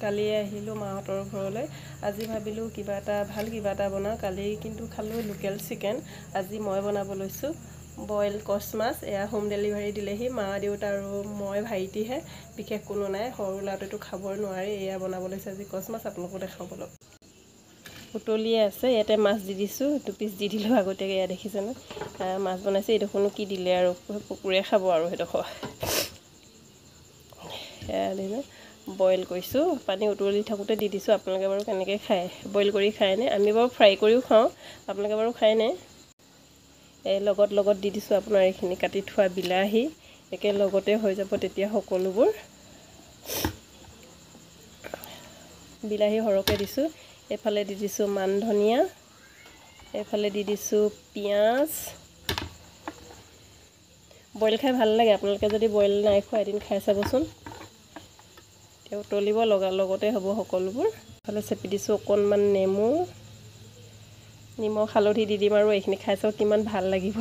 কালি আহিলোঁ মাহঁতৰ ঘৰলৈ আজি ভাবিলোঁ কিবা এটা বনাওঁ কালি কিন্তু খালোঁ লোকেল চিকেন আজি মই বনাব লৈছোঁ বইল কচ মাছ এয়া হোম ডেলিভাৰী দিলেহি মা দেউতা আৰু মই ভাইটিহে বিশেষ কোনো নাই সৰু ল'ৰাটোতো খাব নোৱাৰে এয়া বনাব লৈছে আজি কচ মাছ আপোনালোকক দেখাব লওক উতলিয়ে আছে ইয়াতে মাছ দি দিছোঁ 2 পিচ দি দিলোঁ আগতীয়াকৈ এয়া দেখিছেনে মাছ বনাইছে এইডোখৰনো কি দিলে আৰু কুকুৰে খাব আৰু সেইডোখৰ এয়া দিলে বইল কৰিছোঁ পানী উতলি থাকোঁতে দি দিছোঁ আপোনালোকে বাৰু কেনেকৈ খায় বইল কৰি খায়নে আমি বাৰু ফ্ৰাই কৰিও খাওঁ আপোনালোকে বাৰু খায়নে এই লগত দি দিছোঁ আপোনাৰ এইখিনি কাটি থোৱা বিলাহী একে লগতে হৈ যাব তেতিয়া সকলোবোৰ বিলাহী সৰহকৈ দিছোঁ এফালে দি দিছোঁ মান ধনিয়া এফালে দি দিছোঁ পিঁয়াজ বইল খাই ভাল লাগে আপোনালোকে যদি বইল নাই খোৱা এদিন খাই চাবচোন এতিয়া উতলিব লগতে হ'ব সকলোবোৰ এফালে চেপি দিছোঁ অকণমান নেমু নিমখ হালধি দি দিম আৰু এইখিনি খাই চাওক কিমান ভাল লাগিব